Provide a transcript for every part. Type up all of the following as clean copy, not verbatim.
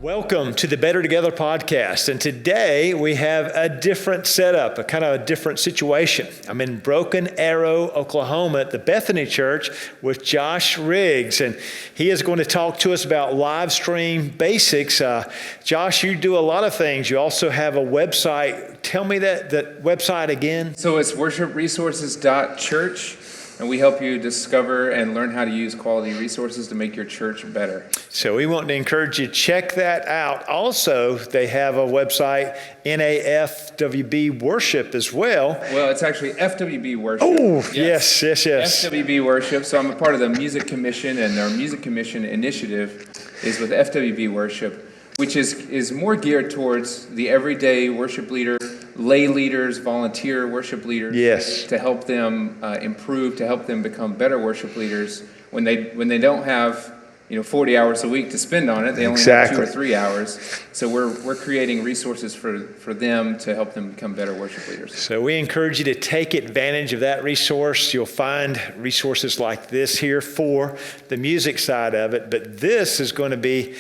Welcome to the Better Together podcast. And today we have a different setup, a kind of a different situation. I'm in Broken Arrow, Oklahoma at the Bethany Church with Josh Riggs. And he is going to talk to us about live stream basics. Josh, you do a lot of things. You also have a website. Tell me that website again. So it's worshipresources.church. And we help you discover and learn how to use quality resources to make your church better. So we want to encourage you to check that out. Also, they have a website, NAFWB Worship as well. Well, it's actually FWB Worship. Oh, yes. FWB Worship. So I'm a part of the Music Commission, and our Music Commission initiative is with FWB Worship, which is more geared towards the everyday worship leader, lay leaders, volunteer worship leaders. Yes. To help them improve, to help them become better worship leaders. When they don't have 40 hours a week to spend on it, they only have 2 or 3 hours. So we're creating resources for them to help them become better worship leaders. So we encourage you to take advantage of that resource. You'll find resources like this here for the music side of it. But this is going to be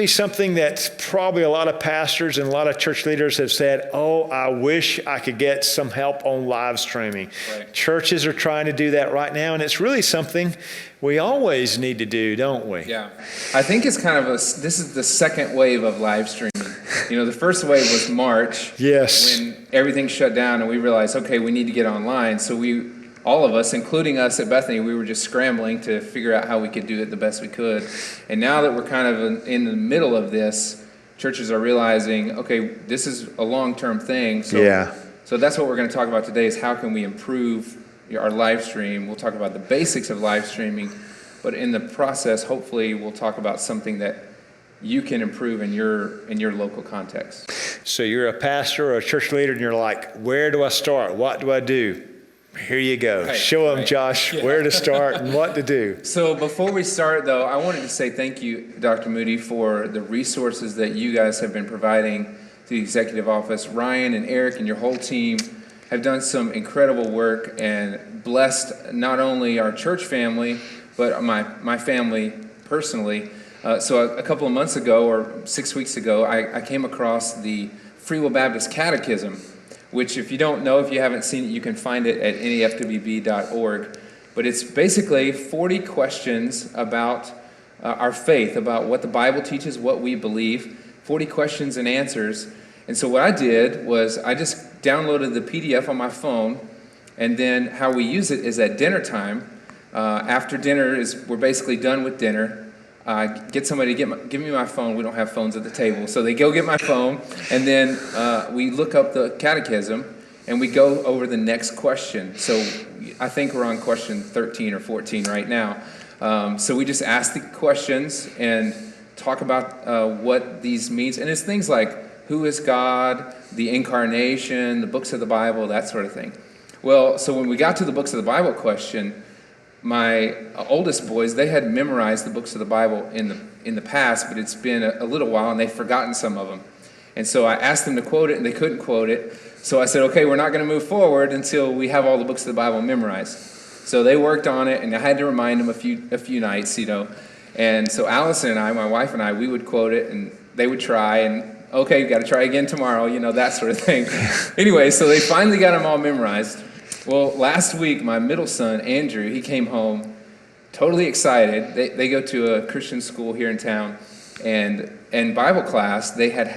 something that probably a lot of pastors and a lot of church leaders have said, oh, I wish I could get some help on live streaming. Right. Churches are trying to do that right now, and it's really something we always need to do, don't we? Yeah. I think it's kind of this is the second wave of live streaming. The first wave was March. Yes. When everything shut down and we realized, okay, we need to get online. So all of us, including us at Bethany, we were just scrambling to figure out how we could do it the best we could. And now that we're kind of in the middle of this, churches are realizing, okay, this is a long-term thing. So that's what we're going to talk about today is how can we improve our live stream. We'll talk about the basics of live streaming, but in the process, hopefully, we'll talk about something that you can improve in your local context. So you're a pastor or a church leader, and you're like, where do I start? What do I do? Here you go. Right, Show them, Josh, where to start and what to do. So before we start, though, I wanted to say thank you, Dr. Moody, for the resources that you guys have been providing to the executive office. Ryan and Eric and your whole team have done some incredible work and blessed not only our church family, but my family personally. So a couple of months ago, or 6 weeks ago, I came across the Free Will Baptist Catechism, which if you don't know, if you haven't seen it, you can find it at nafwb.org. But it's basically 40 questions about our faith, about what the Bible teaches, what we believe, 40 questions and answers. And so what I did was I just downloaded the PDF on my phone, and then how we use it is at dinner time. After dinner we're basically done with dinner. Get somebody to give me my phone. We don't have phones at the table, so they go get my phone, and then we look up the catechism, and we go over the next question. So I think we're on question 13 or 14 right now. So we just ask the questions and talk about what these means, and it's things like who is God, the incarnation, the books of the Bible, that sort of thing. Well, so when we got to the books of the Bible question, my oldest boys, they had memorized the books of the Bible in the past, but it's been a little while, and they've forgotten some of them. And so I asked them to quote it, and they couldn't quote it. So I said, okay, we're not going to move forward until we have all the books of the Bible memorized. So they worked on it, and I had to remind them a few nights, And so Allison and I, my wife and I, we would quote it, and they would try, and okay, got to try again tomorrow, that sort of thing. Anyway, so they finally got them all memorized. Well, last week, my middle son, Andrew, he came home totally excited. They go to a Christian school here in town, and in Bible class, they had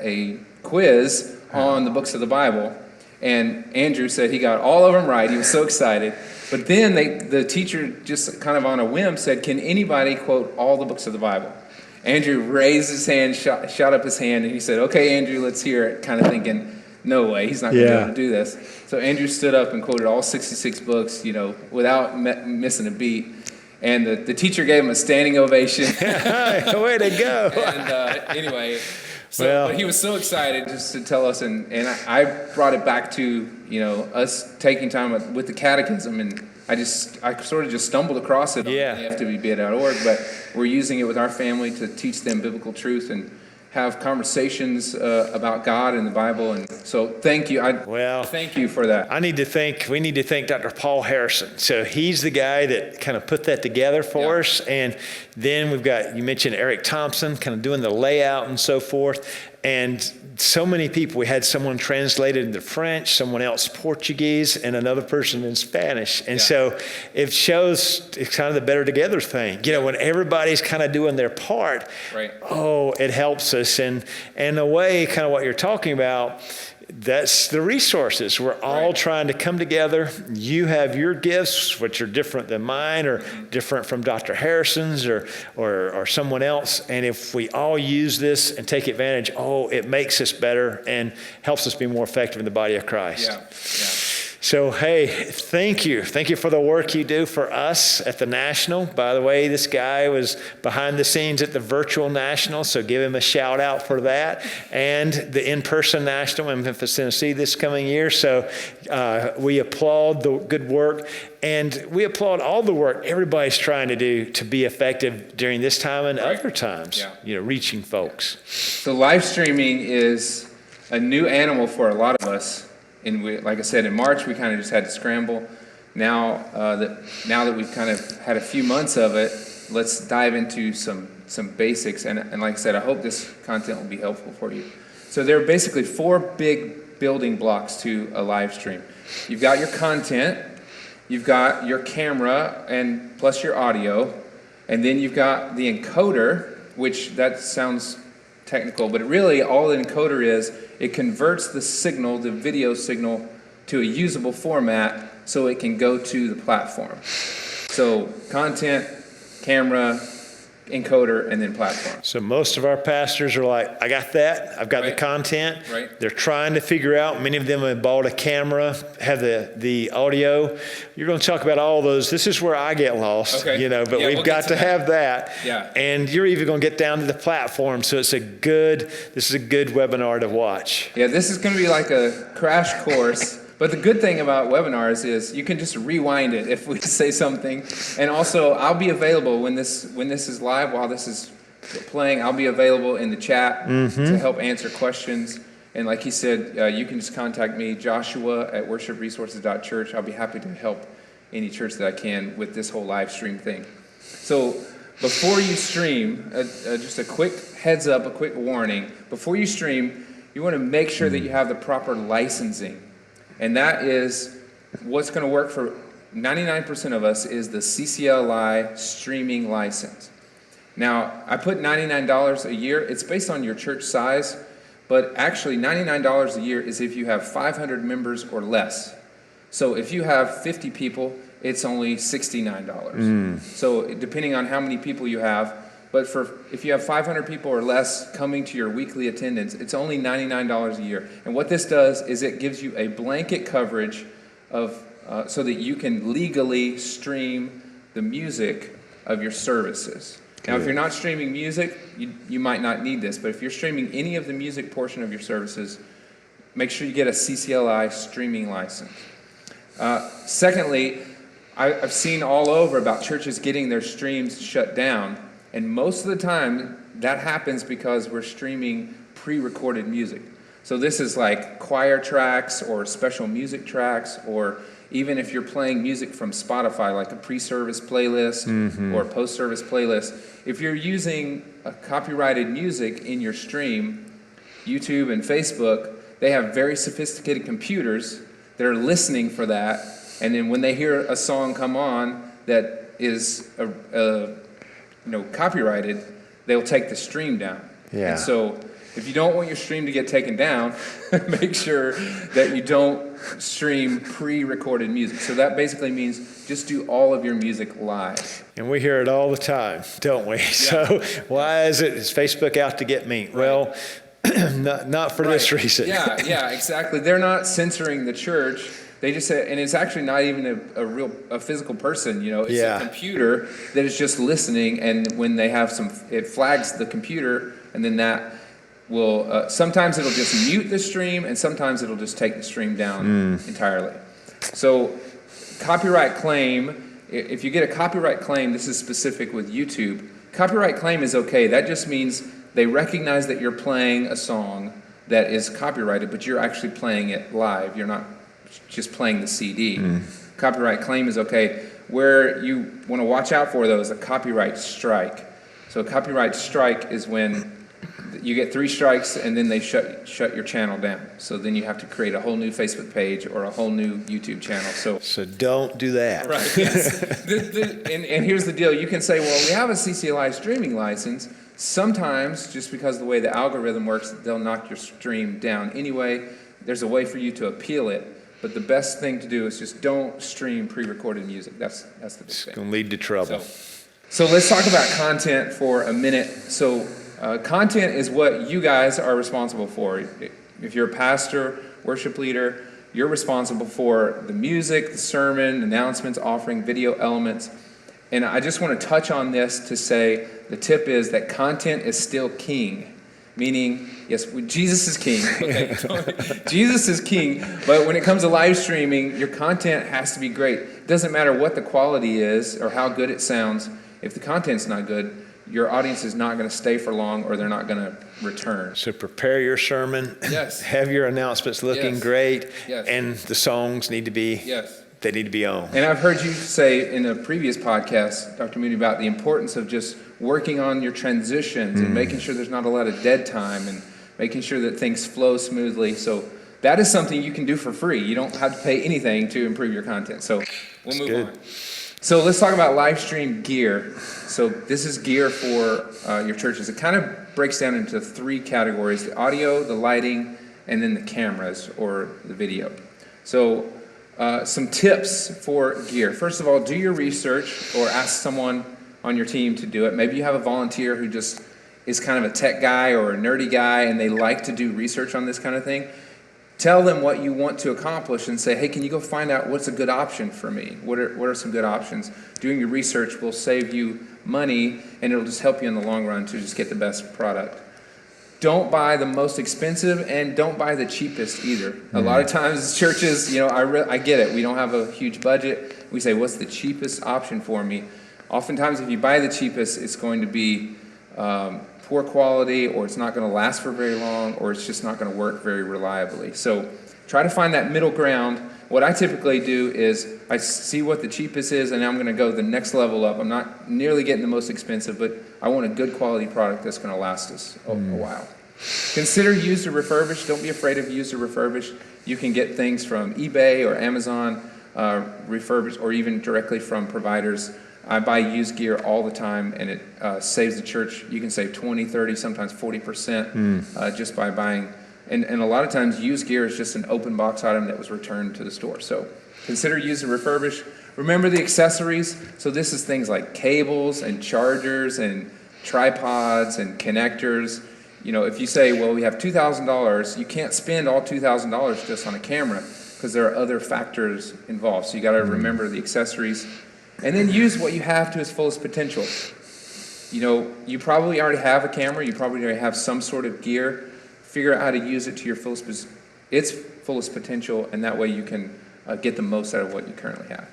a quiz on the books of the Bible, and Andrew said he got all of them right. He was so excited. But then the teacher just kind of on a whim said, can anybody quote all the books of the Bible? Andrew raised his hand, shot up his hand, and he said, okay, Andrew, let's hear it, kind of thinking, no way, he's not going to be able to do this. So Andrew stood up and quoted all 66 books, without missing a beat. And the teacher gave him a standing ovation. Way to go. And anyway, but he was so excited just to tell us, and I brought it back to, us taking time with the catechism, and I sort of just stumbled across it on FWB.org, but we're using it with our family to teach them biblical truth and have conversations about God and the Bible. And so thank you. Thank you for that. We need to thank Dr. Paul Harrison. So he's the guy that kind of put that together for us. And then we've got, you mentioned Eric Thompson, kind of doing the layout and so forth. And so many people, we had someone translated into French, someone else Portuguese, and another person in Spanish. And so it shows it's kind of the better together thing. You know, when everybody's kind of doing their part, it helps us. And in a way, kind of what you're talking about, that's the resources. We're all trying to come together. You have your gifts, which are different than mine or different from Dr. Harrison's or someone else. And if we all use this and take advantage, it makes us better and helps us be more effective in the body of Christ. So, hey, thank you. Thank you for the work you do for us at the National. By the way, this guy was behind the scenes at the virtual National, so give him a shout out for that. And the in-person National in Memphis, Tennessee this coming year. So we applaud the good work, and we applaud all the work everybody's trying to do to be effective during this time and other times, reaching folks. So live streaming is a new animal for a lot of us. And like I said, in March, we kind of just had to scramble. Now that we've kind of had a few months of it, let's dive into some basics. And like I said, I hope this content will be helpful for you. So there are basically 4 big building blocks to a live stream. You've got your content, you've got your camera, and plus your audio, and then you've got the encoder, which that sounds technical, but really all the encoder is, it converts the signal, the video signal, to a usable format so it can go to the platform. So content, camera, encoder, and then platform. So most of our pastors are like, I got that. I've got the content. They're trying to figure out. Many of them have bought a camera, have the audio. You're going to talk about all those. This is where I get lost, but we've got to have that. And you're even going to get down to the platform. So this is a good webinar to watch. Yeah, this is going to be like a crash course. But the good thing about webinars is you can just rewind it if we say something. And also, I'll be available when this is live, while this is playing. I'll be available in the chat to help answer questions. And like he said, you can just contact me, joshua@worshipresources.church. I'll be happy to help any church that I can with this whole live stream thing. So before you stream, just a quick heads up, a quick warning. Before you stream, you want to make sure that you have the proper licensing. And that is what's going to work for 99% of us is the CCLI streaming license. Now, I put $99 a year. It's based on your church size, but actually $99 a year is if you have 500 members or less. So if you have 50 people, it's only $69. So depending on how many people you have, but if you have 500 people or less coming to your weekly attendance, it's only $99 a year. And what this does is it gives you a blanket coverage of so that you can legally stream the music of your services. Now, if you're not streaming music, you might not need this. But if you're streaming any of the music portion of your services, make sure you get a CCLI streaming license. Secondly, I've seen all over about churches getting their streams shut down. And most of the time, that happens because we're streaming pre-recorded music. So this is like choir tracks or special music tracks, or even if you're playing music from Spotify, like a pre-service playlist or a post-service playlist. If you're using a copyrighted music in your stream, YouTube and Facebook, they have very sophisticated computers that are listening for that. And then when they hear a song come on that is copyrighted, they'll take the stream down. And so if you don't want your stream to get taken down, make sure that you don't stream pre-recorded music. So that basically means just do all of your music live. And we hear it all the time, don't we? So why is Facebook out to get me? Well, not for this reason. Yeah, exactly. They're not censoring the church. They just say, and it's actually not even a physical person, it's a computer that is just listening, and when they have it flags the computer, and then that will, sometimes it'll just mute the stream, and sometimes it'll just take the stream down entirely. So copyright claim, if you get a copyright claim, this is specific with YouTube, copyright claim is okay. That just means they recognize that you're playing a song that is copyrighted, but you're actually playing it live. You're not just playing the CD. Copyright claim is okay. Where you want to watch out for, though, is a copyright strike. So a copyright strike is when you get 3 strikes and then they shut your channel down. So then you have to create a whole new Facebook page or a whole new YouTube channel. So don't do that. Right, yes. And here's the deal. You can say, well, we have a CCLI streaming license. Sometimes, just because of the way the algorithm works, they'll knock your stream down anyway. There's a way for you to appeal it. But the best thing to do is just don't stream pre-recorded music. That's the big thing. It's going to lead to trouble. So let's talk about content for a minute. So content is what you guys are responsible for. If you're a pastor, worship leader, you're responsible for the music, the sermon, announcements, offering, video elements. And I just want to touch on this to say the tip is that content is still king. Meaning, yes, Jesus is king. Okay. Jesus is king, but when it comes to live streaming, your content has to be great. It doesn't matter what the quality is or how good it sounds. If the content's not good, your audience is not going to stay for long, or they're not going to return. So prepare your sermon. Yes. Have your announcements looking great. Yes. And the songs need to be, they need to be on. And I've heard you say in a previous podcast, Dr. Moody, about the importance of just working on your transitions and making sure there's not a lot of dead time and making sure that things flow smoothly. So that is something you can do for free. You don't have to pay anything to improve your content. So we'll move on. So let's talk about live stream gear. So this is gear for your churches. It kind of breaks down into 3 categories: the audio, the lighting, and then the cameras or the video. So some tips for gear. First of all, do your research or ask someone on your team to do it. Maybe you have a volunteer who just is kind of a tech guy or a nerdy guy and they like to do research on this kind of thing. Tell them what you want to accomplish and say, hey, can you go find out what's a good option for me? What are some good options? Doing your research will save you money, and it'll just help you in the long run to just get the best product. Don't buy the most expensive, and don't buy the cheapest either. A lot of times as churches, I get it. We don't have a huge budget. We say, what's the cheapest option for me? Oftentimes, if you buy the cheapest, it's going to be poor quality, or it's not going to last for very long, or it's just not going to work very reliably. So try to find that middle ground. What I typically do is I see what the cheapest is, and I'm going to go the next level up. I'm not nearly getting the most expensive, but I want a good quality product that's going to last us a while. Consider used or refurbished. Don't be afraid of used or refurbished. You can get things from eBay or Amazon, refurbished, or even directly from providers. I buy used gear all the time, and it saves the church. You can save 20, 30, sometimes 40% just by buying. And a lot of times used gear is just an open box item that was returned to the store. So consider used and refurbished. Remember the accessories. So this is things like cables and chargers and tripods and connectors. If you say, well, we have $2,000, you can't spend all $2,000 just on a camera because there are other factors involved. So you got to remember the accessories. And then use what you have to its fullest potential. You probably already have a camera. You probably already have some sort of gear. Figure out how to use it to your fullest potential, and that way you can get the most out of what you currently have.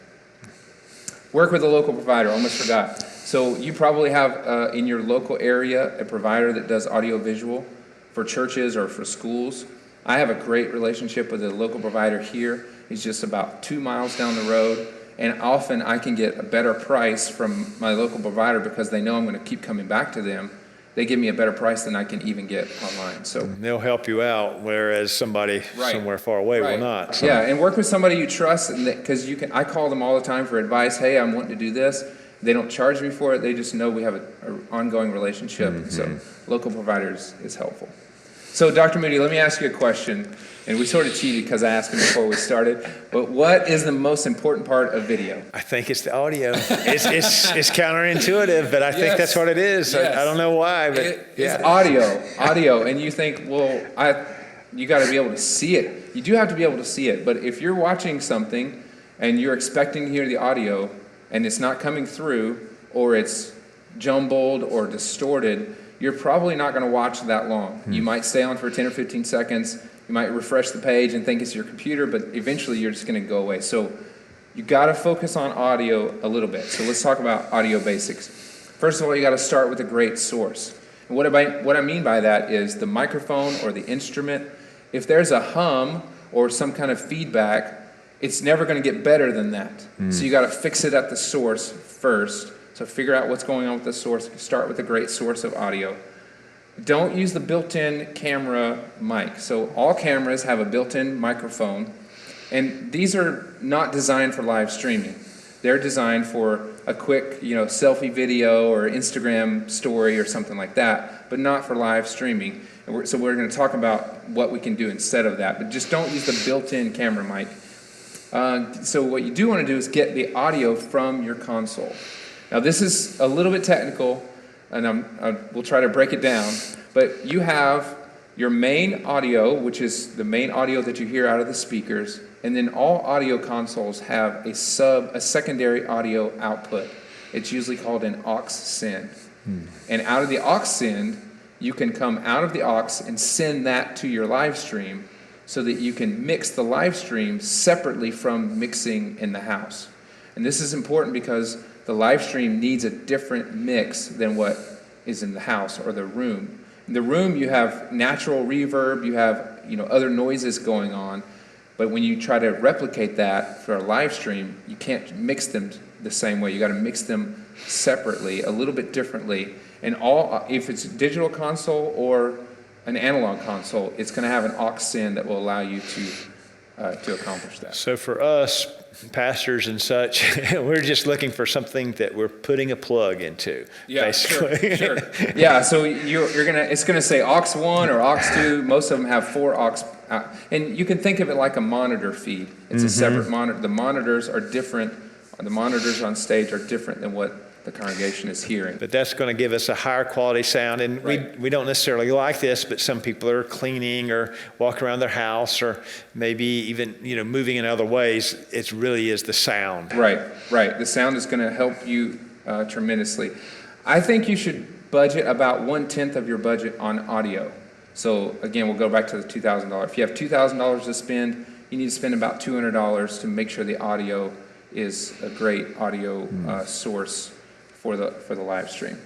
Work with a local provider. Almost forgot. So you probably have in your local area a provider that does audiovisual for churches or for schools. I have a great relationship with a local provider here. He's just about 2 miles down the road. And often I can get a better price from my local provider because they know I'm going to keep coming back to them. They give me a better price than I can even get online. So they'll help you out, whereas somebody somewhere far away will not. So. Yeah, and work with somebody you trust, because I call them all the time for advice. Hey, I'm wanting to do this. They don't charge me for it. They just know we have an ongoing relationship. So local providers is helpful. So Dr. Moody, let me ask you a question. And we sort of cheated because I asked him before we started. But what is the most important part of video? I think it's the audio. It's counterintuitive, but I think that's what it is. Yes. I don't know why, but it's audio. And you think, well, you got to be able to see it. You do have to be able to see it. But if you're watching something and you're expecting to hear the audio and it's not coming through, or it's jumbled or distorted, you're probably not going to watch that long. You might stay on for 10 or 15 seconds. You might refresh the page and think it's your computer, but eventually you're just going to go away. So you got to focus on audio a little bit. So let's talk about audio basics. First of all, you got to start with a great source. What I mean by that is the microphone or the instrument, if there's a hum or some kind of feedback, it's never going to get better than that. So you got to fix it at the source first. So figure out what's going on with the source. Start with a great source of audio. Don't use the built-in camera mic. So all cameras have a built-in microphone, and these are not designed for live streaming. They're designed for a quick, selfie video or Instagram story or something like that, but not for live streaming. And so we're going to talk about what we can do instead of that, but just don't use the built-in camera mic. So what you do want to do is get the audio from your console. Now this is a little bit technical, and we'll try to break it down, but you have your main audio, which is the main audio that you hear out of the speakers, and then all audio consoles have a secondary audio output. It's usually called an aux send. And out of the aux send, you can come out of the aux and send that to your live stream so that you can mix the live stream separately from mixing in the house. And this is important because the live stream needs a different mix than what is in the house or the room. In the room, you have natural reverb, you have other noises going on, but when you try to replicate that for a live stream, you can't mix them the same way. You got to mix them separately, a little bit differently. And if it's a digital console or an analog console, it's going to have an aux send that will allow you to accomplish that. So for us, pastors and such, we're just looking for something that we're putting a plug into, basically. Sure. Yeah, so it's gonna say aux 1 or aux 2. Most of them have 4 aux, and you can think of it like a monitor feed. It's a separate monitor. The monitors are different. The monitors on stage are different than what the congregation is hearing. But that's going to give us a higher quality sound, and we don't necessarily like this, but some people are cleaning or walking around their house or maybe even moving in other ways. It really is the sound. Right. The sound is going to help you tremendously. I think you should budget about 1/10 of your budget on audio. So again, we'll go back to the $2,000. If you have $2,000 to spend, you need to spend about $200 to make sure the audio is a great audio source for the live stream.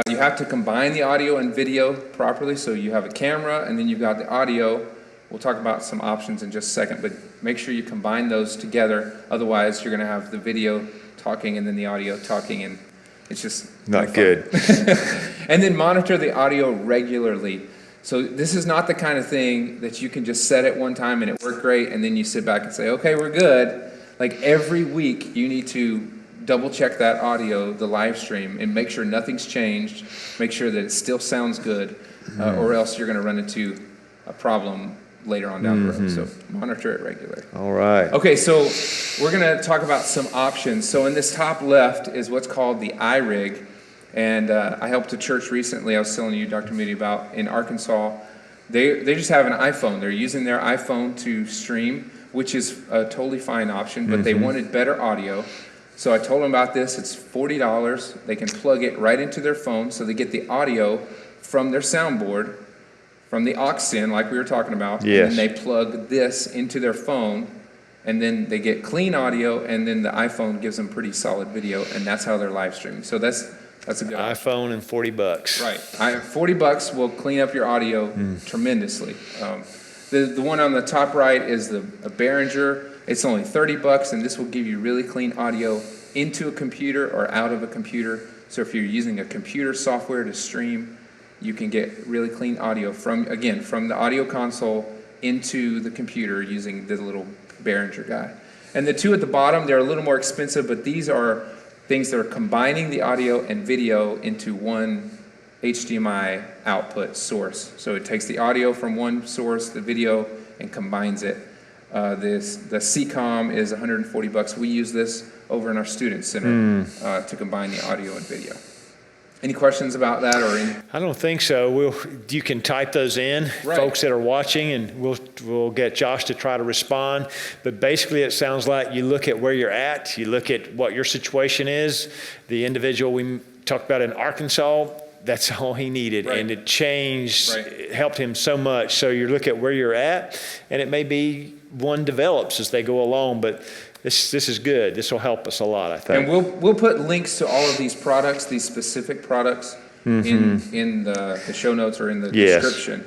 You have to combine the audio and video properly. So you have a camera and then you've got the audio. We'll talk about some options in just a second, but make sure you combine those together. Otherwise, you're going to have the video talking and then the audio talking, and it's just not good. And then monitor the audio regularly. So this is not the kind of thing that you can just set it one time and it worked great, and then you sit back and say, okay, we're good. Like every week, you need to double check that audio, the live stream, and make sure nothing's changed. Make sure that it still sounds good, or else you're going to run into a problem later on down the road. So monitor it regularly. All right. Okay, so we're going to talk about some options. So in this top left is what's called the iRig. And I helped a church recently, I was telling you, Dr. Moody, about in Arkansas. They just have an iPhone. They're using their iPhone to stream, which is a totally fine option, but they wanted better audio. So I told them about this. It's $40. They can plug it right into their phone, so they get the audio from their soundboard, from the aux in, like we were talking about. Yes. And then they plug this into their phone, and then they get clean audio, and then the iPhone gives them pretty solid video, and that's how they're live streaming. So that's a good option. iPhone and $40. Right. $40 will clean up your audio tremendously. The one on the top right is a Behringer. It's only $30, and this will give you really clean audio into a computer or out of a computer. So if you're using a computer software to stream, you can get really clean audio from the audio console into the computer using the little Behringer guy. And the two at the bottom, they're a little more expensive, but these are things that are combining the audio and video into one HDMI output source. So it takes the audio from one source, the video, and combines it. The CCOM is $140. We use this over in our student center to combine the audio and video. Any questions about that or any? I don't think so. You can type those in, folks that are watching, and we'll get Josh to try to respond. But basically, it sounds like you look at where you're at, you look at what your situation is. The individual we talked about in Arkansas, that's all he needed, and it changed, it helped him so much. So you look at where you're at, and it may be one develops as they go along, but this is good. This will help us a lot, I think. And we'll put links to all of these products, these specific products, in the show notes or in the description.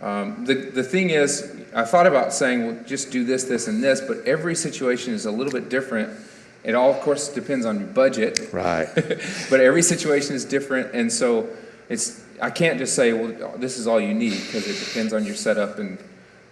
The thing is, I thought about saying, well, just do this, this, and this, but every situation is a little bit different. It all, of course, depends on your budget. Right. But every situation is different, and so I can't just say, well, this is all you need, because it depends on your setup, and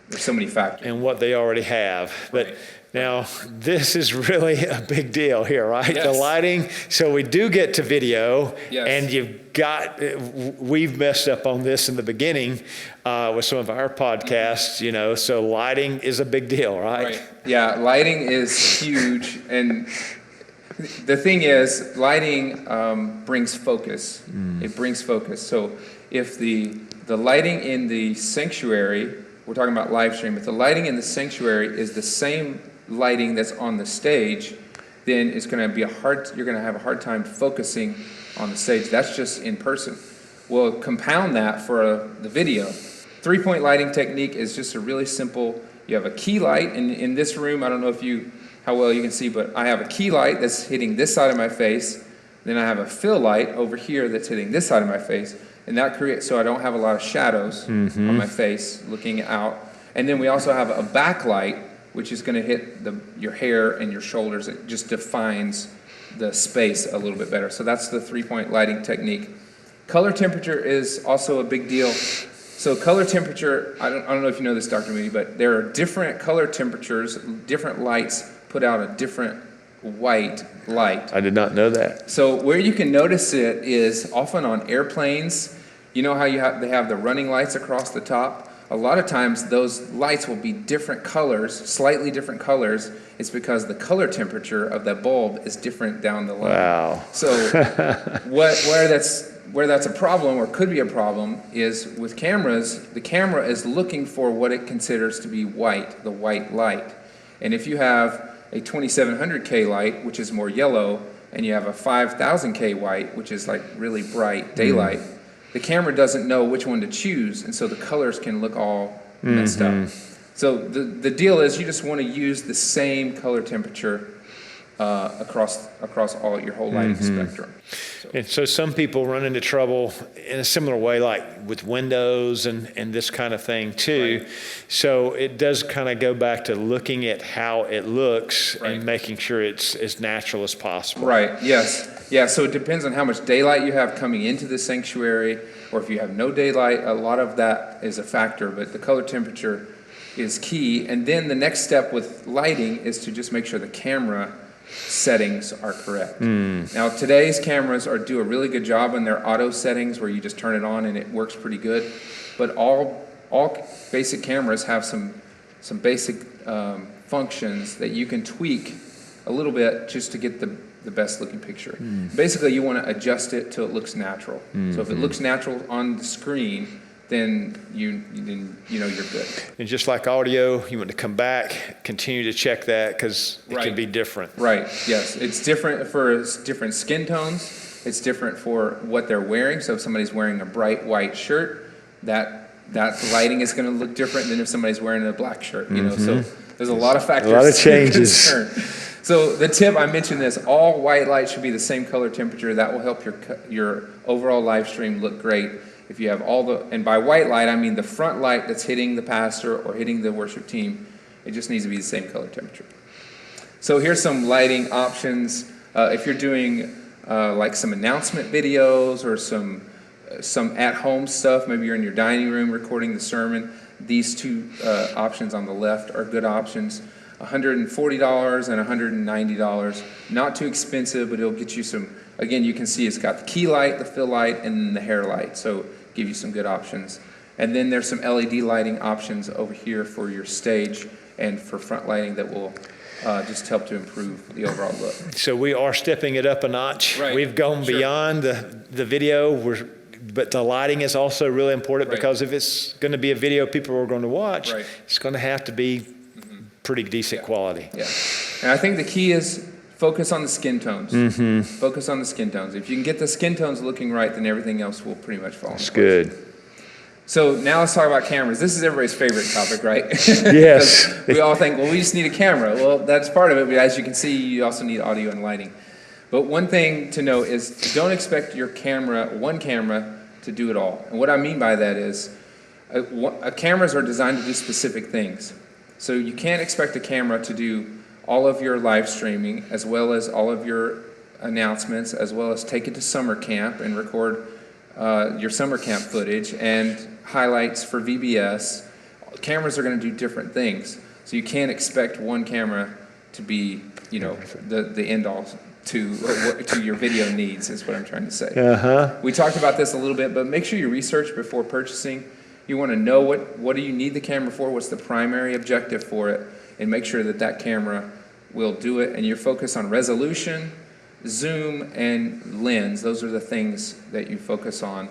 there's so many factors. And what they already have. But now, this is really a big deal here, right? Yes. The lighting. So we do get to video, Yes. and we've messed up on this in the beginning with some of our podcasts, so lighting is a big deal, right? Yeah, lighting is huge, and the thing is, lighting brings focus. It brings focus. So if the lighting in the sanctuary, we're talking about live stream, if the lighting in the sanctuary is the same lighting that's on the stage, then it's going to be you're going to have a hard time focusing on the stage. That's just in person. We'll compound that for the video. 3-point lighting technique is just a really simple, you have a key light in this room. I don't know how well you can see, but I have a key light that's hitting this side of my face. Then I have a fill light over here that's hitting this side of my face. And that creates, so I don't have a lot of shadows on my face looking out. And then we also have a backlight, which is going to hit your hair and your shoulders. It just defines the space a little bit better. So that's the 3-point lighting technique. Color temperature is also a big deal. So color temperature, I don't know if you know this, Dr. Moody, but there are different color temperatures, different lights put out a different white light. I did not know that. So where you can notice it is often on airplanes. You know how they have the running lights across the top? A lot of times those lights will be different colors, slightly different colors. It's because the color temperature of that bulb is different down the line. Wow. So where that's a problem, or could be a problem, is with cameras, the camera is looking for what it considers to be white, the white light. And if you have a 2700K light, which is more yellow, and you have a 5000K white, which is like really bright daylight, the camera doesn't know which one to choose, and so the colors can look all messed up. So the deal is you just want to use the same color temperature across all your whole lighting spectrum. And so some people run into trouble in a similar way, like with windows and this kind of thing too. Right. So it does kind of go back to looking at how it looks and making sure it's as natural as possible. Right, yes. Yeah, so it depends on how much daylight you have coming into the sanctuary, or if you have no daylight, a lot of that is a factor, but the color temperature is key. And then the next step with lighting is to just make sure the camera settings are correct. Now today's cameras do a really good job in their auto settings where you just turn it on and it works pretty good, but all basic cameras have some basic functions that you can tweak a little bit just to get the best looking picture. Basically you want to adjust it till it looks natural. So if it looks natural on the screen, then you know you're good. And just like audio, you want to come back, continue to check that because it can be different. Right, yes. It's different for different skin tones. It's different for what they're wearing. So if somebody's wearing a bright white shirt, that lighting is going to look different than if somebody's wearing a black shirt. So there's a lot of factors. A lot of changes. So the tip, I mentioned this, all white light should be the same color temperature. That will help your overall live stream look great. If you have and by white light, I mean the front light that's hitting the pastor or hitting the worship team, it just needs to be the same color temperature. So here's some lighting options. If you're doing like some announcement videos or some at-home stuff, maybe you're in your dining room recording the sermon, these two options on the left are good options. $140 and $190. Not too expensive, but it'll get you some, again, you can see it's got the key light, the fill light, and then the hair light. So give you some good options. And then there's some LED lighting options over here for your stage and for front lighting that will just help to improve the overall look. So we are stepping it up a notch. Right. We've gone beyond the video. But the lighting is also really important because if it's going to be a video people are going to watch, it's going to have to be pretty decent quality. Yeah. And I think the key is focus on the skin tones. Focus on the skin tones. If you can get the skin tones looking right, then everything else will pretty much fall into place. Good. So now let's talk about cameras. This is everybody's favorite topic, right? Yes. We all think, well, we just need a camera. Well, that's part of it, but as you can see, you also need audio and lighting. But one thing to note is don't expect your one camera, to do it all. And what I mean by that is cameras are designed to do specific things. So you can't expect a camera to do all of your live streaming, as well as all of your announcements, as well as take it to summer camp and record your summer camp footage and highlights for VBS. Cameras are going to do different things. So you can't expect one camera to be, the end all to your video needs, is what I'm trying to say. We talked about this a little bit, but make sure you research before purchasing. You want to know what do you need the camera for, what's the primary objective for it, and make sure that camera will do it. And you focus on resolution, zoom, and lens. Those are the things that you focus on.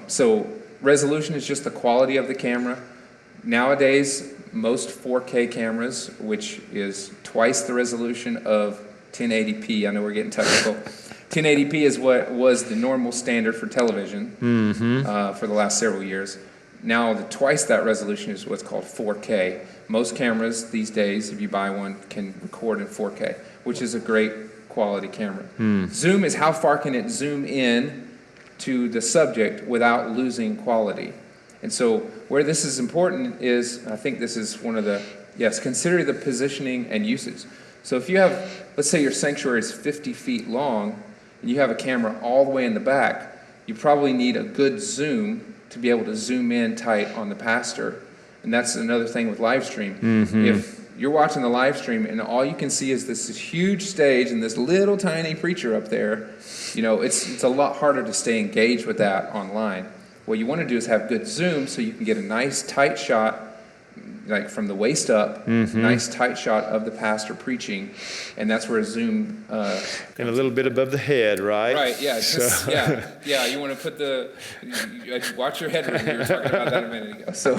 So resolution is just the quality of the camera. Nowadays, most 4K cameras, which is twice the resolution of 1080p. I know we're getting technical. 1080p is what was the normal standard for television for the last several years. Now, twice that resolution is what's called 4K. Most cameras these days, if you buy one, can record in 4K, which is a great quality camera. Zoom is how far can it zoom in to the subject without losing quality. And so where this is important is, I think this is one of the, consider the positioning and usage. So if you have, let's say your sanctuary is 50 feet long, and you have a camera all the way in the back, you probably need a good zoom to be able to zoom in tight on the pastor. And that's another thing with live stream. If you're watching the live stream and all you can see is this huge stage and this little tiny preacher up there, it's a lot harder to stay engaged with that online. What you want to do is have good zoom so you can get a nice tight shot, like from the waist up, nice tight shot of the pastor preaching, and that's where a zoom and a little bit above the head, right? Right. Yeah. You want to put watch your head. You were talking about that a minute ago. So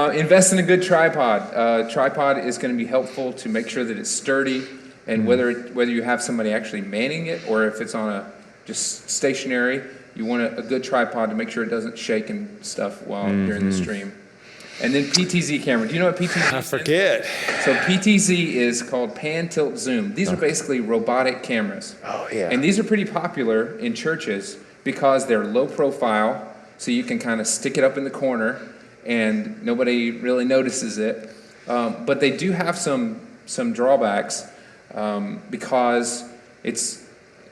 invest in a good tripod. Tripod is going to be helpful to make sure that it's sturdy, and whether you have somebody actually manning it or if it's on just stationary, you want a good tripod to make sure it doesn't shake and stuff while you're in the stream. And then PTZ camera. Do you know what PTZ is? I forget. So PTZ is called pan, tilt, zoom. These are basically robotic cameras. Oh, yeah. And these are pretty popular in churches because they're low profile, so you can kind of stick it up in the corner and nobody really notices it. But they do have some drawbacks because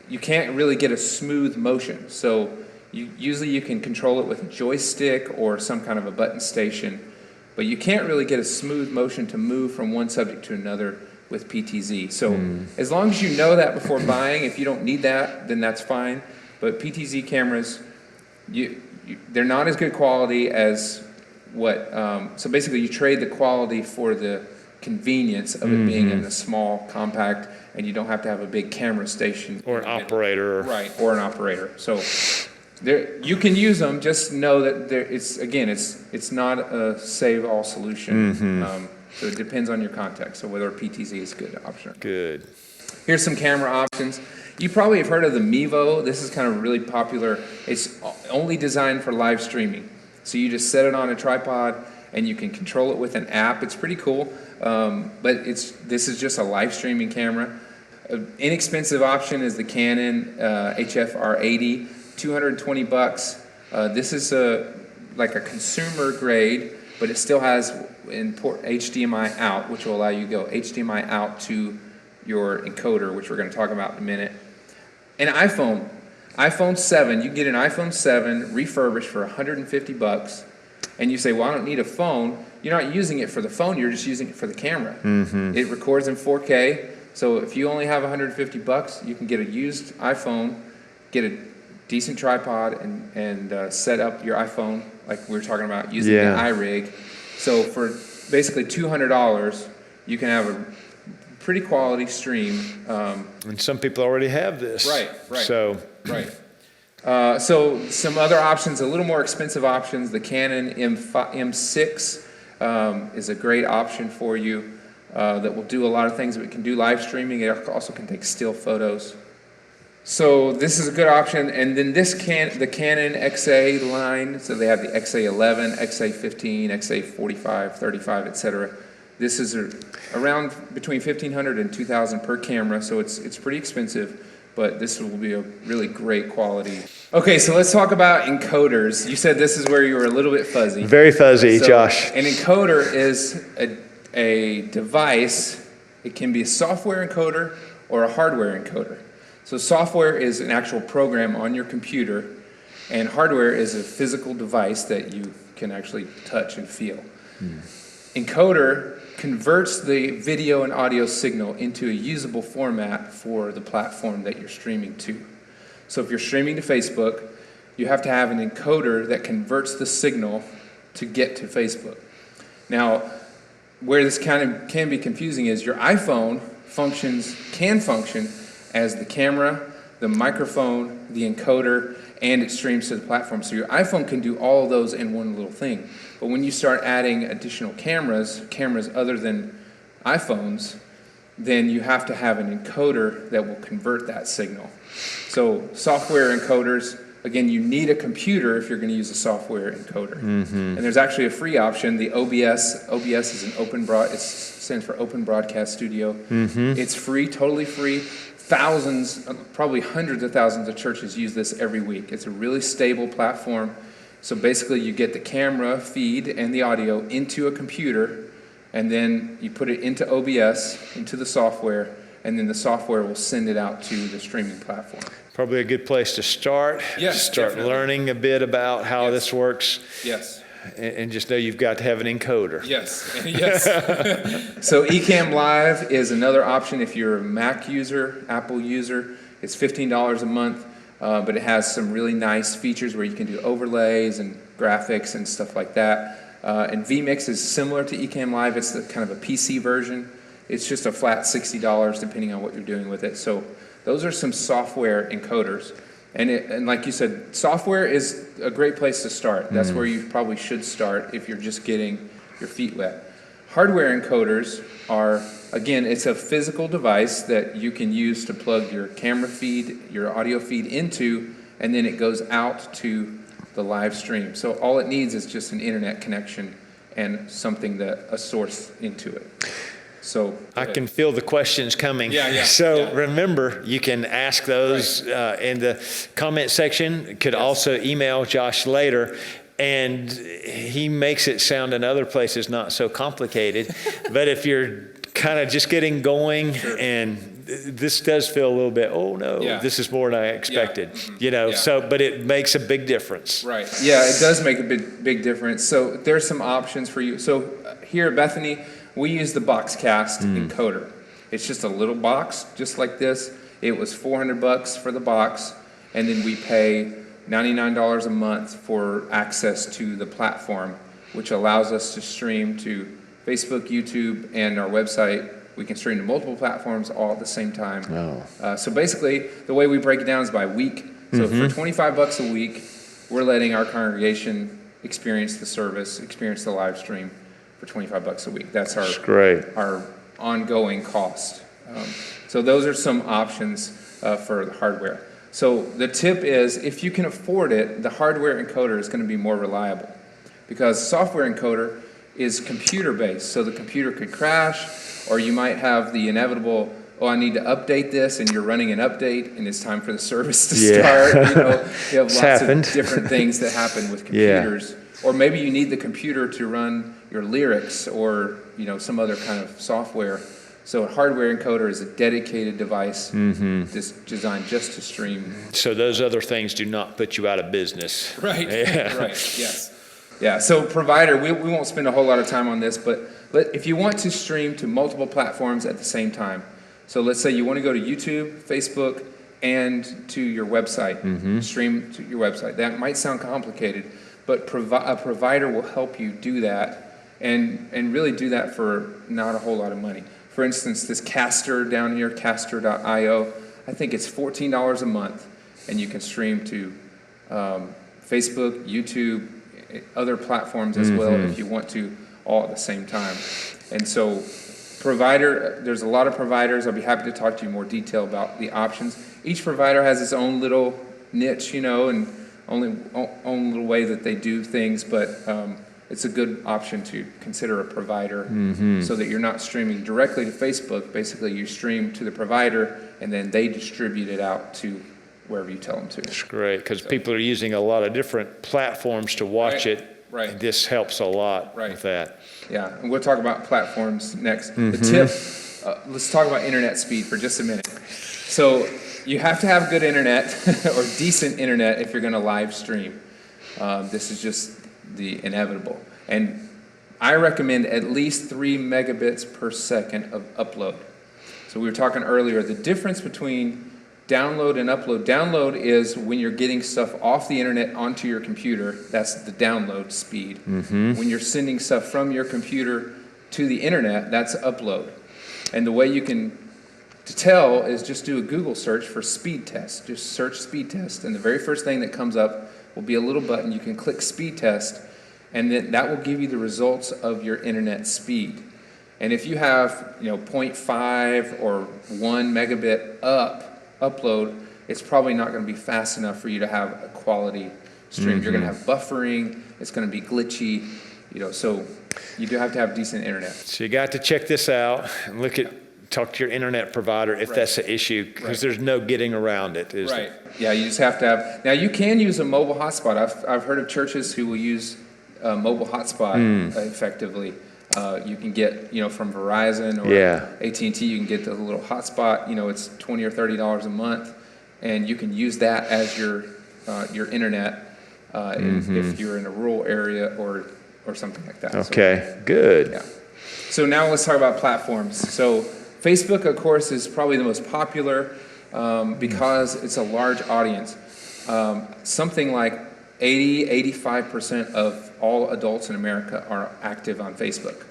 you can't really get a smooth motion. So usually you can control it with a joystick or some kind of a button station, but you can't really get a smooth motion to move from one subject to another with PTZ. So as long as you know that before buying, if you don't need that, then that's fine. But PTZ cameras, they're not as good quality as so basically you trade the quality for the convenience of it being in a small, compact, and you don't have to have a big camera station. Or an operator. Right, or an operator. So you can use them, just know that it's not a save-all solution. So it depends on your context, so whether PTZ is a good option. Good. Here's some camera options. You probably have heard of the Mevo. This is kind of really popular. It's only designed for live streaming. So you just set it on a tripod, and you can control it with an app. It's pretty cool, but this is just a live streaming camera. An inexpensive option is the Canon HFR80, $220. This is like a consumer grade, but it still has HDMI out, which will allow you to go HDMI out to your encoder, which we're going to talk about in a minute. An iPhone 7, you can get an iPhone 7 refurbished for $150. And you say, well, I don't need a phone. You're not using it for the phone, you're just using it for the camera. It records in 4K, so if you only have $150, you can get a used iPhone, get a decent tripod, and set up your iPhone like we were talking about using the iRig. So for basically $200, you can have a pretty quality stream. And some people already have this. Right. Right. So some other options, a little more expensive options. The Canon M6 is a great option for you that will do a lot of things. It can do live streaming. It also can take still photos. So this is a good option. And then the Canon XA line. So they have the XA11, XA15, XA45, 35, etc. This is around between $1,500 and $2,000 per camera, so it's pretty expensive, but this will be a really great quality. Okay, so let's talk about encoders. You said this is where you were a little bit fuzzy. Very fuzzy, Josh. An encoder is a device. It can be a software encoder or a hardware encoder. So software is an actual program on your computer, and hardware is a physical device that you can actually touch and feel. Encoder converts the video and audio signal into a usable format for the platform that you're streaming to. So if you're streaming to Facebook, you have to have an encoder that converts the signal to get to Facebook. Now, where this can be confusing is your iPhone can function as the camera, the microphone, the encoder, and it streams to the platform. So your iPhone can do all of those in one little thing. But when you start adding additional cameras other than iPhones, then you have to have an encoder that will convert that signal. So software encoders, again, you need a computer if you're going to use a software encoder. And there's actually a free option, the OBS. OBS is it stands for Open Broadcast Studio. It's free, totally free. Thousands, probably hundreds of thousands of churches use this every week. It's a really stable platform. So basically you get the camera feed and the audio into a computer, and then you put it into OBS, into the software, and then the software will send it out to the streaming platform. Probably a good place to start. Yes, start definitely. learning a bit about how this works. Yes. And just know you've got to have an encoder. Yes, yes. So Ecamm Live is another option if you're a Mac user, Apple user. It's $15 a month, but it has some really nice features where you can do overlays and graphics and stuff like that. And vMix is similar to Ecamm Live. It's the kind of a PC version. It's just a flat $60 depending on what you're doing with it. So those are some software encoders. And like you said, software is a great place to start. That's where you probably should start if you're just getting your feet wet. Hardware encoders are, again, it's a physical device that you can use to plug your camera feed, your audio feed into, and then it goes out to the live stream. So all it needs is just an internet connection and a source into it. So I can feel the questions coming. Yeah. So remember, you can ask those in the comment section. Could also email Josh later. And he makes it sound in other places not so complicated. But if you're kind of just getting going and this does feel a little bit, this is more than I expected, but it makes a big difference. Right. Yeah, it does make a big difference. So there's some options for you. So here at Bethany, we use the Boxcast encoder. It's just a little box, just like this. It was $400 for the box, and then we pay $99 a month for access to the platform, which allows us to stream to Facebook, YouTube, and our website. We can stream to multiple platforms all at the same time. So basically, the way we break it down is by week. So for $25 a week, we're letting our congregation experience the service, experience the live stream for $25 a week. That's our ongoing cost. So those are some options for the hardware. So the tip is, if you can afford it, the hardware encoder is going to be more reliable, because software encoder is computer-based. So the computer could crash, or you might have the inevitable, I need to update this, and you're running an update, and it's time for the service to start. You have lots of different things that happen with computers. Or maybe you need the computer to run your lyrics or some other kind of software. So a hardware encoder is a dedicated device designed just to stream. So those other things do not put you out of business. Right. Right. Yes. Yeah. So provider, we won't spend a whole lot of time on this, but if you want to stream to multiple platforms at the same time, so let's say you want to go to YouTube, Facebook, and to your website, stream to your website. That might sound complicated, but a provider will help you do that, and really do that for not a whole lot of money. For instance, this Caster down here, caster.io, I think it's $14 a month, and you can stream to Facebook, YouTube, other platforms as well if you want to, all at the same time. And so there's a lot of providers. I'll be happy to talk to you in more detail about the options. Each provider has its own little niche, and own little way that they do things, but it's a good option to consider a provider so that you're not streaming directly to Facebook. Basically, you stream to the provider, and then they distribute it out to wherever you tell them to. That's great, because people are using a lot of different platforms to watch it. Right. And this helps a lot with that. Yeah, and we'll talk about platforms next. The tip, let's talk about internet speed for just a minute. So you have to have good internet or decent internet if you're going to live stream. This is just the inevitable. And I recommend at least 3 megabits per second of upload. So we were talking earlier, the difference between download and upload. Download is when you're getting stuff off the internet onto your computer. That's the download speed. When you're sending stuff from your computer to the internet, that's upload. And the way you can tell is just do a Google search for speed test. Just search speed test, and the very first thing that comes up will be a little button. You can click speed test, and then that will give you the results of your internet speed. And if you have 0.5 or 1 megabit upload, it's probably not going to be fast enough for you to have a quality stream. You're going to have buffering. It's going to be glitchy. So you do have to have decent internet. So you got to check this out and talk to your internet provider if that's the issue, because there's no getting around it, is there? Yeah, you just have to have. Now you can use a mobile hotspot. I've heard of churches who will use a mobile hotspot effectively. You can get, from Verizon or AT&T, you can get the little hotspot. It's $20 or $30 a month, and you can use that as your internet if you're in a rural area or something like that. Okay, good. Yeah. So now let's talk about platforms. So Facebook, of course, is probably the most popular because it's a large audience. Something like 85% of all adults in America are active on Facebook.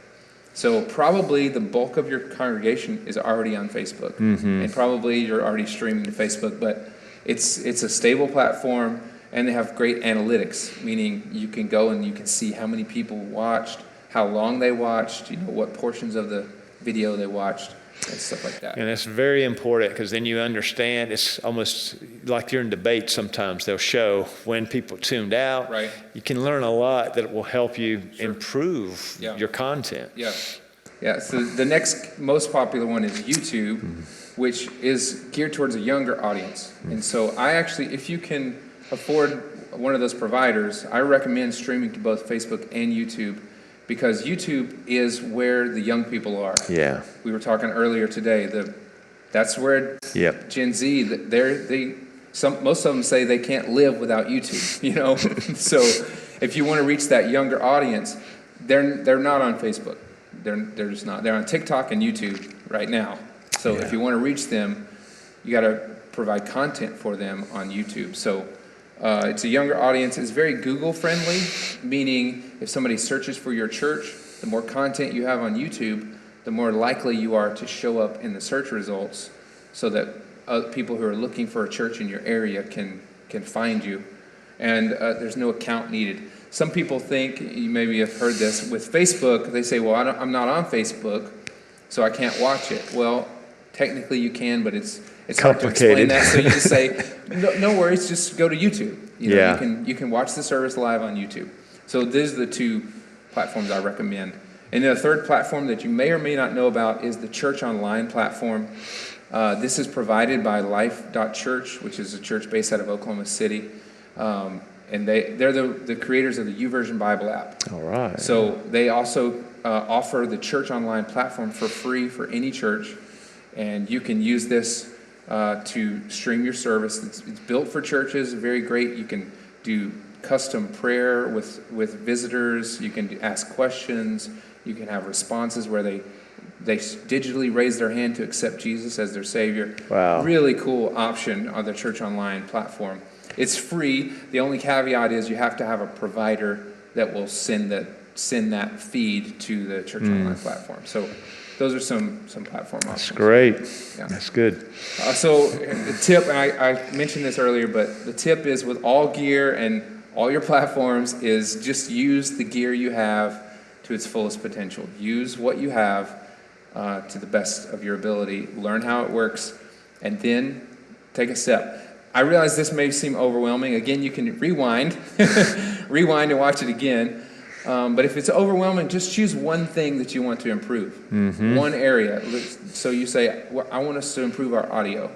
So probably the bulk of your congregation is already on Facebook. And probably you're already streaming to Facebook, but it's a stable platform, and they have great analytics, meaning you can go and you can see how many people watched, how long they watched, what portions of the video they watched, and stuff like that. And it's very important, because then you understand. It's almost like you're in debate sometimes. They'll show when people tuned out. Right. You can learn a lot that will help you improve your content. Yeah, so the next most popular one is YouTube, which is geared towards a younger audience. And so I actually, if you can afford one of those providers, I recommend streaming to both Facebook and YouTube, because YouTube is where the young people are. Yeah. We were talking earlier today, that's where Gen Z, most of them say they can't live without YouTube, So if you want to reach that younger audience, they're not on Facebook. They're just not. They're on TikTok and YouTube right now. So if you want to reach them, you got to provide content for them on YouTube. So it's a younger audience. It's very Google friendly, meaning if somebody searches for your church, the more content you have on YouTube, the more likely you are to show up in the search results, so that people who are looking for a church in your area can find you. And there's no account needed. Some people think, you maybe have heard this, with Facebook, they say, well, I'm not on Facebook, so I can't watch it. Well, technically you can, but it's hard to explain that. So you just say, no worries, just go to YouTube. You can watch the service live on YouTube. So these are the two platforms I recommend. And then the third platform that you may or may not know about is the Church Online platform. This is provided by Life.Church, which is a church based out of Oklahoma City. And they're the creators of the YouVersion Bible app. All right. So they also offer the Church Online platform for free for any church. And you can use this to stream your service. It's built for churches, very great. You can do custom prayer with visitors. You can ask questions. You can have responses where they digitally raise their hand to accept Jesus as their Savior. Wow. Really cool option on the Church Online platform. It's free. The only caveat is you have to have a provider that will send that feed to the Church Online platform. So those are some platform options. That's great. Yeah. That's good. So the tip, and I mentioned this earlier, but the tip is with all gear and all your platforms is just use the gear you have to its fullest potential. Use what you have to the best of your ability. Learn how it works, and then take a step. I realize this may seem overwhelming. Again, you can rewind and watch it again. But if it's overwhelming, just choose one thing that you want to improve, one area. So you say, well, I want us to improve our audio.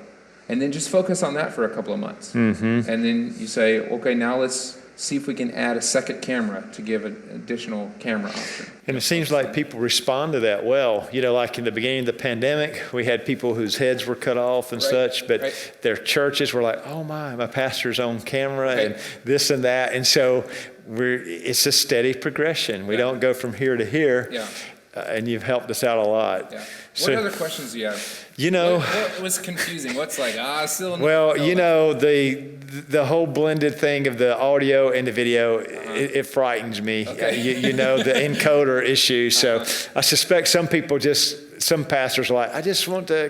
And then just focus on that for a couple of months. And then you say, okay, now let's see if we can add a second camera to give an additional camera option. And it seems like people respond to that well. You know, like in the beginning of the pandemic, we had people whose heads were cut off and such, but their churches were like, oh my pastor's on camera and this and that. And so it's a steady progression. We don't go from here to here. And you've helped us out a lot. What other questions do you have? You know, what was confusing? What's like, still. Well, you know, the whole blended thing of the audio and the video, it frightens me. You know, the encoder issue. So I suspect some pastors are like,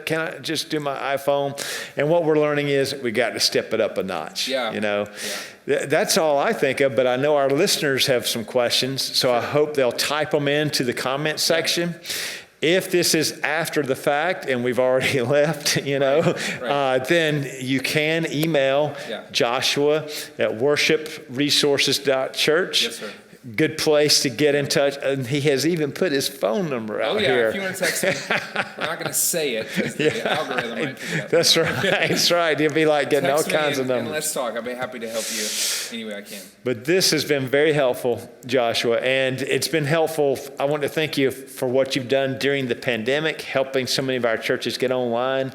can I just do my iPhone? And what we're learning is we got to step it up a notch. You know, that's all I think of, but I know our listeners have some questions. So I hope they'll type them into the comment section. If this is after the fact and we've already left, you know, then you can email Joshua at worshipresources.church. Yes, sir. Good place to get in touch. And he has even put his phone number out here. If you want to text me, we're not going to say it because the algorithm might pick it up. That's right. That's right. You'll be like getting all kinds of numbers. And let's talk. I'll be happy to help you any way I can. But this has been very helpful, Joshua, and it's been helpful. I want to thank you for what you've done during the pandemic, helping so many of our churches get online.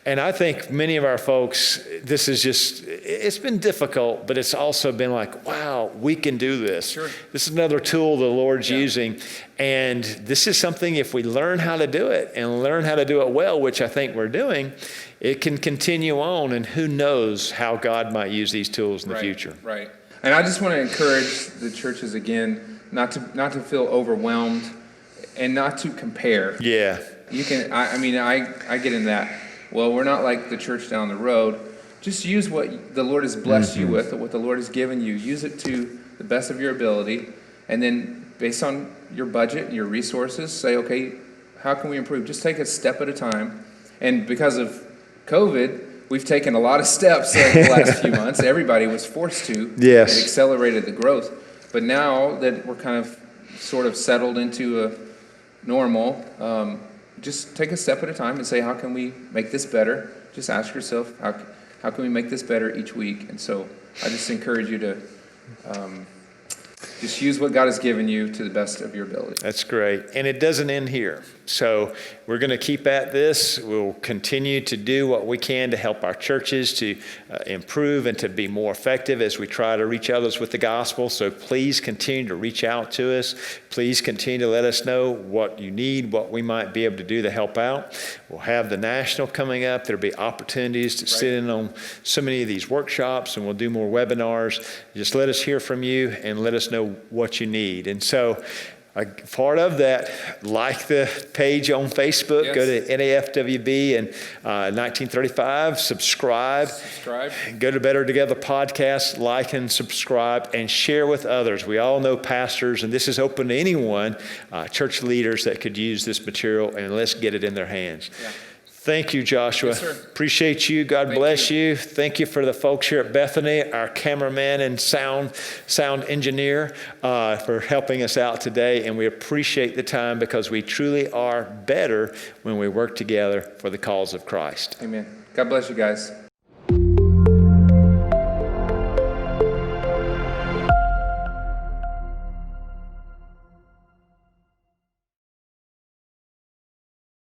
And I think many of our folks, it's been difficult, but it's also been like, wow, we can do this. Sure. This is another tool the Lord's using. And this is something, if we learn how to do it and learn how to do it well, which I think we're doing, it can continue on. And who knows how God might use these tools in the future. Right. And I just want to encourage the churches again, not to feel overwhelmed and not to compare. Yeah. You can, I get in that. Well, we're not like the church down the road. Just use what the Lord has blessed you with, what the Lord has given you. Use it to the best of your ability. And then based on your budget and your resources, say, okay, how can we improve? Just take a step at a time. And because of COVID, we've taken a lot of steps over the last few months. Everybody was forced to. Yes. It accelerated the growth. But now that we're kind of sort of settled into a normal, just take a step at a time and say, how can we make this better? Just ask yourself, how can we make this better each week? And so I just encourage you to just use what God has given you to the best of your ability. That's great. And it doesn't end here. So we're going to keep at this. We'll continue to do what we can to help our churches to improve and to be more effective as we try to reach others with the gospel. So please continue to reach out to us. Please continue to let us know what you need, what we might be able to do to help out. We'll have the National coming up. There'll be opportunities to sit in on so many of these workshops, and we'll do more webinars. Just let us hear from you and let us know what you need. And so part of that, like the page on Facebook, go to NAFWB and 1935, subscribe. Go to Better Together Podcast, like and subscribe, and share with others. We all know pastors, and this is open to anyone, church leaders that could use this material, and let's get it in their hands. Thank you, Joshua. Yes, sir. Appreciate you. God bless you. Thank you for the folks here at Bethany, our cameraman and sound engineer, for helping us out today. And we appreciate the time because we truly are better when we work together for the cause of Christ. Amen. God bless you guys.